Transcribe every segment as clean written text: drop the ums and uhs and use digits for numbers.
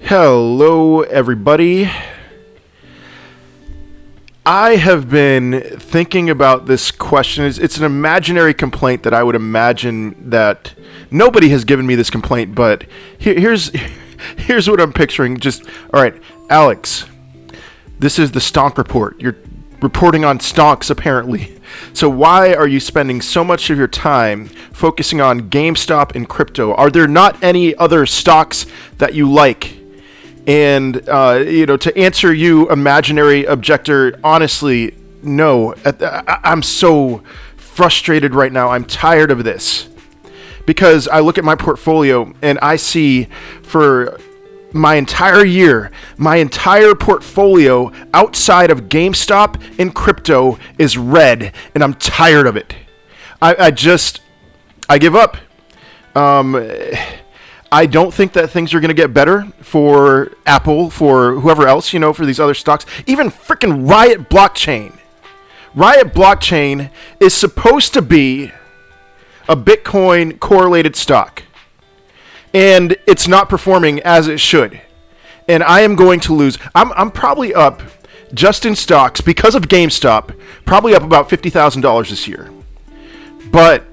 Hello, everybody. I have been thinking about this question. It's an imaginary complaint that I would imagine that nobody has given me this complaint, but here's what I'm picturing. All right, Alex, this is the Stonk Report. You're reporting on stonks, apparently. So why are you spending so much of your time focusing on GameStop and crypto? Are there not any other stocks that you like? And, to answer you, imaginary objector, honestly, no. I'm so frustrated right now. I'm tired of this. Because I look at my portfolio and I see for my entire year, my entire portfolio outside of GameStop and crypto is red. And I'm tired of it. I give up. I don't think that things are going to get better for Apple, for whoever else, for these other stocks. Even freaking Riot Blockchain. Riot Blockchain is supposed to be a Bitcoin correlated stock. And it's not performing as it should. And I am going to lose. I'm probably up, just in stocks, because of GameStop, probably up about $50,000 this year. But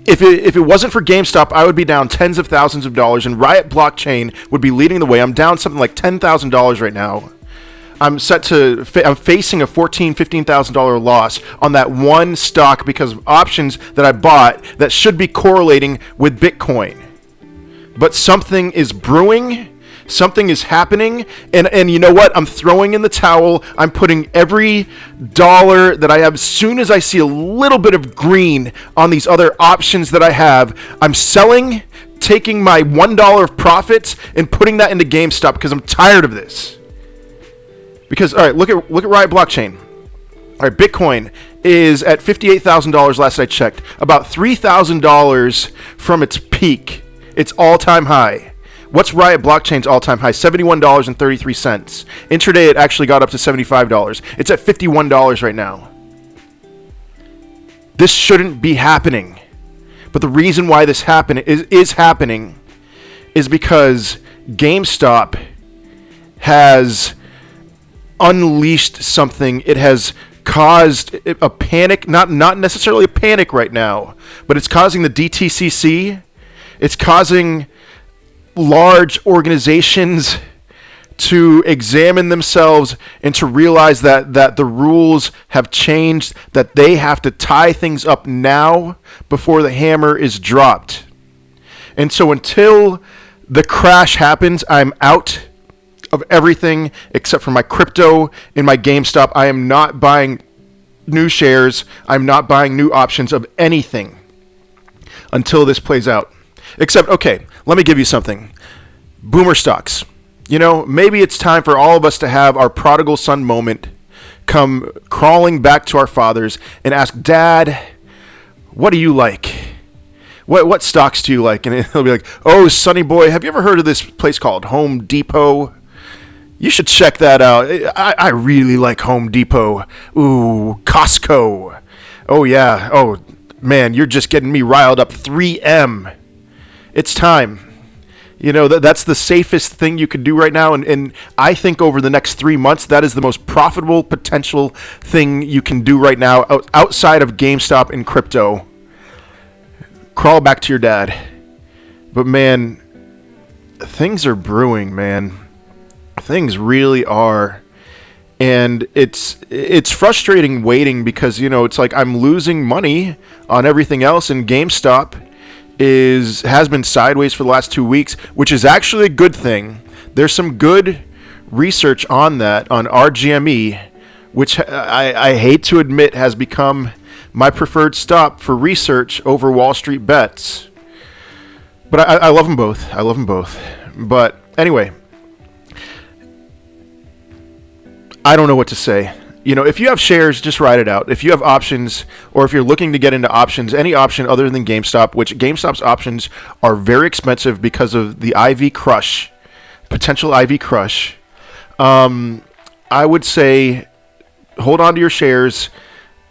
If it wasn't for GameStop, I would be down tens of thousands of dollars, and Riot Blockchain would be leading the way. I'm down something like $10,000 right now. I'm facing a $15,000 loss on that one stock because of options that I bought that should be correlating with Bitcoin. But something is brewing. Something is happening, and you know what? I'm throwing in the towel. I'm putting every dollar that I have. As soon as I see a little bit of green on these other options that I have, I'm selling, taking my $1 of profits, and putting that into GameStop because I'm tired of this. Because, all right, look at Riot Blockchain. All right, Bitcoin is at $58,000 last I checked, about $3,000 from its peak, its all-time high. What's Riot Blockchain's all-time high? $71.33. Intraday, it actually got up to $75. It's at $51 right now. This shouldn't be happening. But the reason why this is happening is because GameStop has unleashed something. It has caused a panic, not necessarily a panic right now, but it's causing the DTCC. It's causing large organizations to examine themselves and to realize that the rules have changed, that they have to tie things up now before the hammer is dropped. And so until the crash happens, I'm out of everything except for my crypto and my GameStop. I am not buying new shares. I'm not buying new options of anything until this plays out. Except, okay, let me give you something. Boomer stocks. Maybe it's time for all of us to have our prodigal son moment, come crawling back to our fathers and ask, Dad, what do you like? What stocks do you like? And he'll be like, oh, sonny boy, have you ever heard of this place called Home Depot? You should check that out. I really like Home Depot. Ooh, Costco. Oh, yeah. Oh, man, you're just getting me riled up. 3M. It's time. That's the safest thing you could do right now. And I think over the next 3 months, that is the most profitable potential thing you can do right now outside of GameStop and crypto. Crawl back to your dad. But, man, things are brewing, man. Things really are. And it's frustrating waiting because, it's like I'm losing money on everything else, and GameStop has been sideways for the last 2 weeks, which is actually a good thing. There's some good research on that on RGME, which I hate to admit has become my preferred stop for research over Wall Street bets. But I love them both. I love them both. But anyway, I don't know what to say. If you have shares, just write it out. If you have options, or if you're looking to get into options, any option other than GameStop, which GameStop's options are very expensive because of the potential IV crush, I would say hold on to your shares,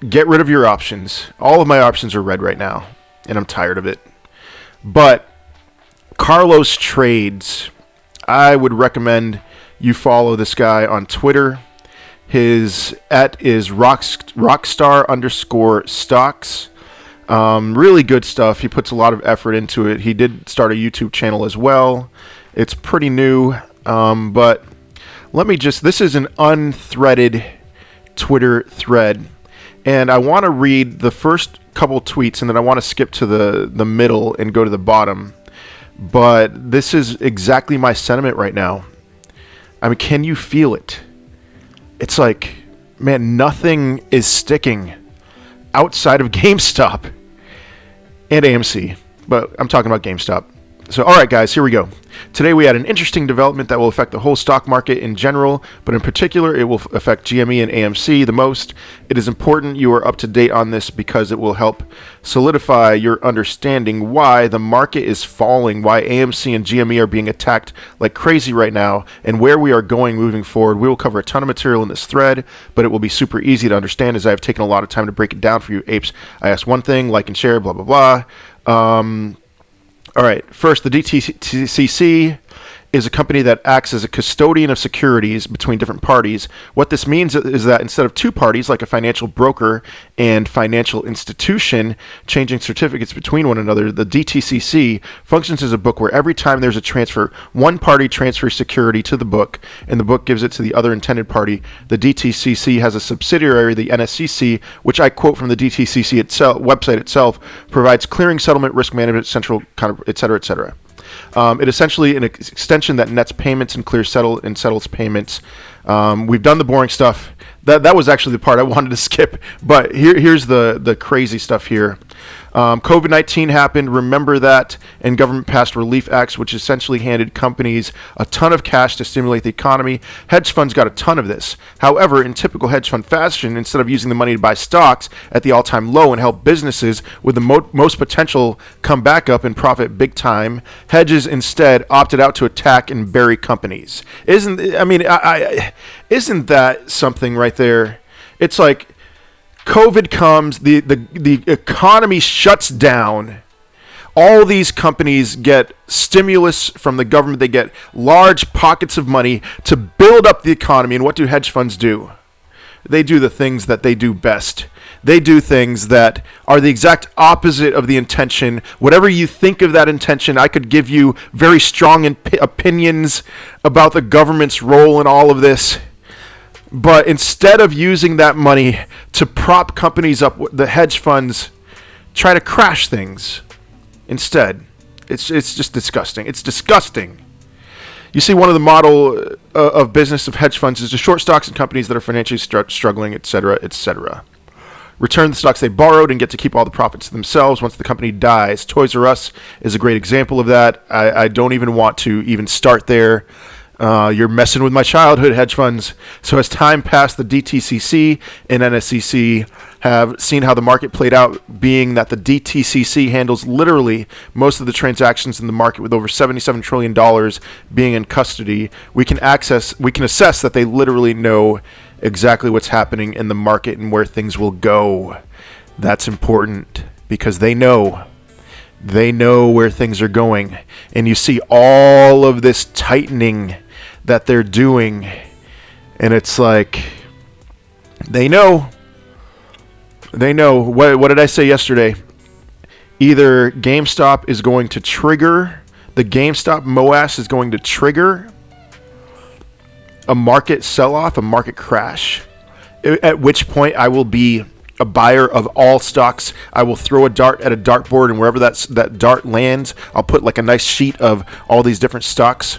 get rid of your options. All of my options are red right now, and I'm tired of it. But Carlos Trades, I would recommend you follow this guy on Twitter. His @ is rockstar_stocks. Really good stuff. He puts a lot of effort into it. He did start a YouTube channel as well. It's pretty new, but this is an unthreaded Twitter thread, and I want to read the first couple tweets, and then I want to skip to the middle and go to the bottom. But this is exactly my sentiment right now. I mean, can you feel it? It's like, man, nothing is sticking outside of GameStop and AMC, but I'm talking about GameStop. So, all right, guys, here we go. Today we had an interesting development that will affect the whole stock market in general, but in particular, it will affect GME and AMC the most. It is important you are up to date on this because it will help solidify your understanding why the market is falling, why AMC and GME are being attacked like crazy right now, and where we are going moving forward. We will cover a ton of material in this thread, but it will be super easy to understand as I have taken a lot of time to break it down for you apes. I ask one thing, like and share, blah, blah, blah. All right, first, the DTCC is a company that acts as a custodian of securities between different parties. What this means is that instead of two parties, like a financial broker and financial institution, changing certificates between one another, the DTCC functions as a book where every time there's a transfer, one party transfers security to the book, and the book gives it to the other intended party. The DTCC has a subsidiary, the NSCC, which I quote from the DTCC website itself, provides clearing, settlement, risk management, central, et cetera, et cetera. It essentially an extension that nets payments and settles payments. We've done the boring stuff. That was actually the part I wanted to skip. But here's the crazy stuff here. COVID-19 happened, remember that, and government passed relief acts, which essentially handed companies a ton of cash to stimulate the economy. Hedge funds got a ton of this. However, in typical hedge fund fashion, instead of using the money to buy stocks at the all-time low and help businesses with the most potential come back up and profit big time, hedges instead opted out to attack and bury companies. Isn't that something right there? It's like COVID comes, the economy shuts down. All these companies get stimulus from the government. They get large pockets of money to build up the economy. And what do hedge funds do? They do the things that they do best. They do things that are the exact opposite of the intention. Whatever you think of that intention, I could give you very strong opinions about the government's role in all of this. But instead of using that money to prop companies up, the hedge funds try to crash things instead. It's just disgusting. It's disgusting. You see, one of the model of business of hedge funds is to short stocks and companies that are financially struggling, et cetera, et cetera. Return the stocks they borrowed and get to keep all the profits themselves once the company dies. Toys R Us is a great example of that. I don't even want to even start there. You're messing with my childhood, hedge funds. So as time passed, the DTCC and NSCC have seen how the market played out, being that the DTCC handles literally most of the transactions in the market with over $77 trillion being in custody. We can assess that they literally know exactly what's happening in the market and where things will go. That's important because they know where things are going. And you see all of this tightening that they're doing, and it's like they know. What did I say yesterday? Either GameStop is going to trigger, the GameStop MOAS is going to trigger a market sell-off, a market crash, at which point I will be a buyer of all stocks. I will throw a dart at a dartboard, and wherever that dart lands, I'll put like a nice sheet of all these different stocks.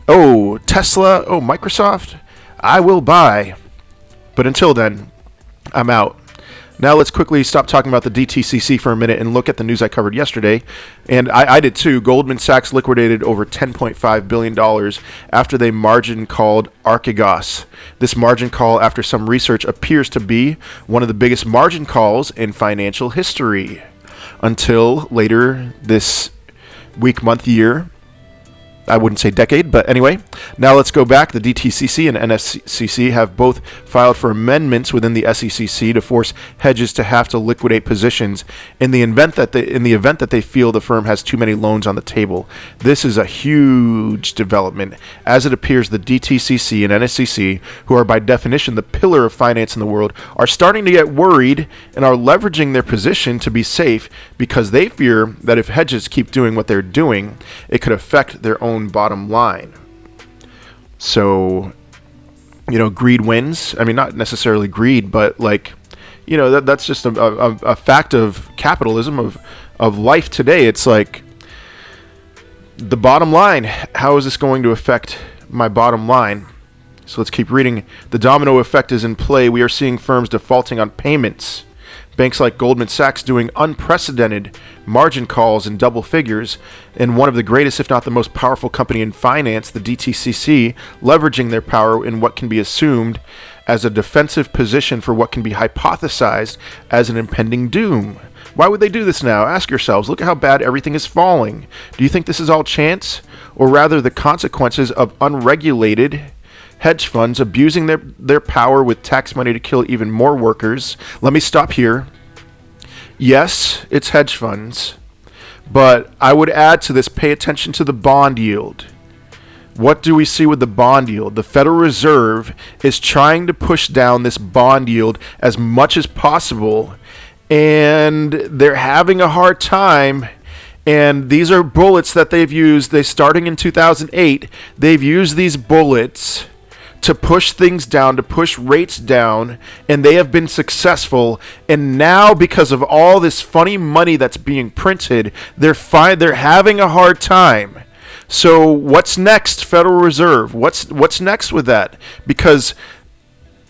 Oh, Tesla. Oh, Microsoft. I will buy. But until then, I'm out. Now let's quickly stop talking about the DTCC for a minute and look at the news I covered yesterday. And I did too. Goldman Sachs liquidated over $10.5 billion after they margin called Archegos. This margin call, after some research, appears to be one of the biggest margin calls in financial history. Until later this week, month, year, I wouldn't say decade, but anyway. Now let's go back. The DTCC and NSCC have both filed for amendments within the SECC to force hedges to have to liquidate positions in the event that they feel the firm has too many loans on the table. This is a huge development. As it appears, the DTCC and NSCC, who are by definition the pillar of finance in the world, are starting to get worried and are leveraging their position to be safe because they fear that if hedges keep doing what they're doing, it could affect their own bottom line. So, greed wins. I mean, not necessarily greed, but that's just a fact of capitalism, of life today. It's like the bottom line. How is this going to affect my bottom line? So let's keep reading. The domino effect is in play. We are seeing firms defaulting on payments. Banks like Goldman Sachs doing unprecedented margin calls in double figures, and one of the greatest, if not the most powerful company in finance, the DTCC, leveraging their power in what can be assumed as a defensive position for what can be hypothesized as an impending doom. Why would they do this now? Ask yourselves. Look at how bad everything is falling. Do you think this is all chance, or rather the consequences of unregulated hedge funds abusing their power with tax money to kill even more workers? Let me stop here. Yes, it's hedge funds, but I would add to this, pay attention to the bond yield. What do we see with the bond yield? The Federal Reserve is trying to push down this bond yield as much as possible, and they're having a hard time. And these are bullets that they've used. Starting in 2008, they've used these bullets to push things down, to push rates down, and they have been successful. And now, because of all this funny money that's being printed, they're having a hard time. So what's next, Federal Reserve? What's next with that? Because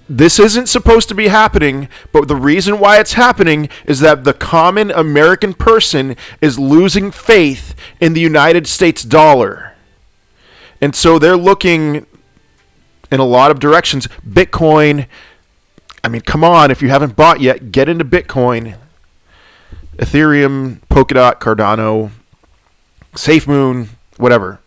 this isn't supposed to be happening, but the reason why it's happening is that the common American person is losing faith in the United States dollar. And so they're looking in a lot of directions. Bitcoin, I mean, come on, if you haven't bought yet, get into Bitcoin. Ethereum, Polkadot, Cardano, SafeMoon, whatever.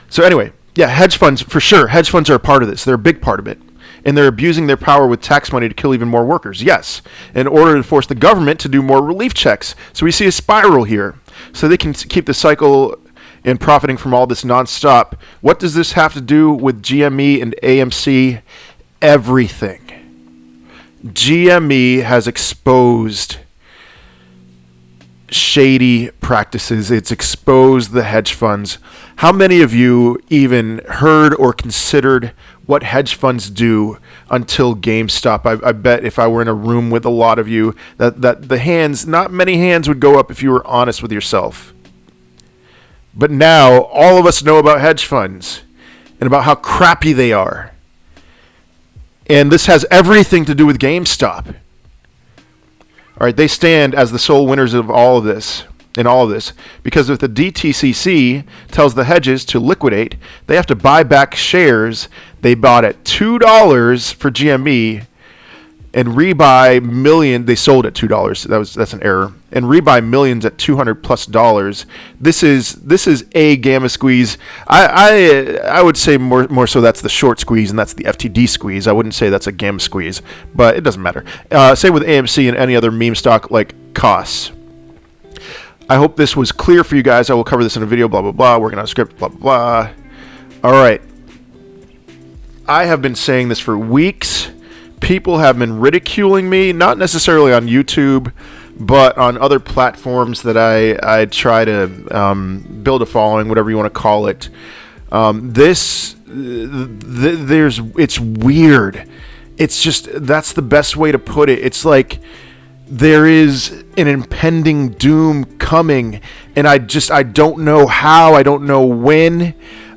So anyway, yeah, hedge funds, for sure. Hedge funds are a part of this. They're a big part of it. And they're abusing their power with tax money to kill even more workers. Yes, in order to force the government to do more relief checks. So we see a spiral here. So they can keep the cycle and profiting from all this nonstop. What does this have to do with GME and AMC? Everything. GME has exposed shady practices. It's exposed the hedge funds. How many of you even heard or considered what hedge funds do until GameStop? I bet if I were in a room with a lot of you, that the hands, not many hands would go up if you were honest with yourself. But now, all of us know about hedge funds and about how crappy they are. And this has everything to do with GameStop. All right, they stand as the sole winners of all of this, in all of this, because if the DTCC tells the hedges to liquidate, they have to buy back shares they bought at $2 for GME and rebuy million. They sold at $2. That's an error. And rebuy millions at $200+. This is a gamma squeeze. I would say more so that's the short squeeze and that's the FTD squeeze. I wouldn't say that's a gamma squeeze, but it doesn't matter. Same with AMC and any other meme stock like costs. I hope this was clear for you guys. I will cover this in a video. Blah blah blah. Working on a script. Blah blah blah. All right. I have been saying this for weeks. People have been ridiculing me, not necessarily on YouTube, but on other platforms that I try to build a following, whatever you want to call it. It's weird. It's just, that's the best way to put it. It's like there is an impending doom coming, and I don't know how, I don't know when,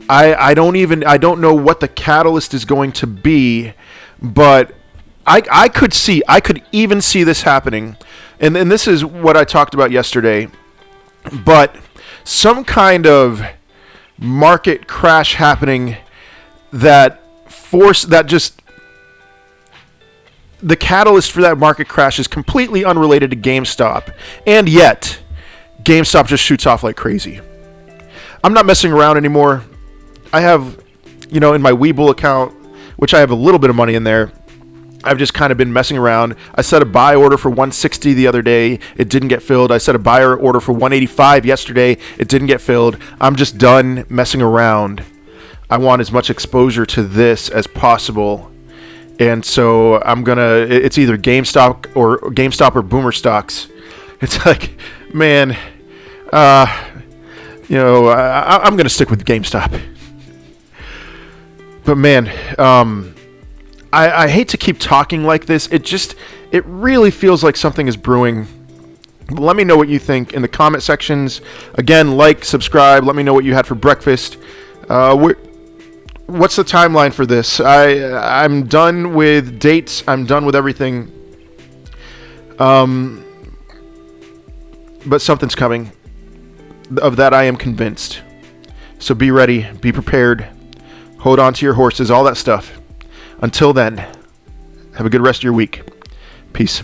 I don't know what the catalyst is going to be, but I could even see this happening, and this is what I talked about yesterday, but some kind of market crash happening the catalyst for that market crash is completely unrelated to GameStop, and yet GameStop just shoots off like crazy. I'm not messing around anymore. I have, in my Webull account, which I have a little bit of money in there, I've just kind of been messing around. I set a buy order for 160 the other day. It didn't get filled. I set a buy order for 185 yesterday. It didn't get filled. I'm just done messing around. I want as much exposure to this as possible. And so it's either GameStop or Boomer stocks. It's like, man, I'm going to stick with GameStop. But man, I hate to keep talking like this. It really feels like something is brewing. Let me know what you think in the comment sections. Again, like, subscribe. Let me know what you had for breakfast. What's the timeline for this? I'm done with dates. I'm done with everything. But something's coming. Of that I am convinced. So be ready. Be prepared. Hold on to your horses. All that stuff. Until then, have a good rest of your week. Peace.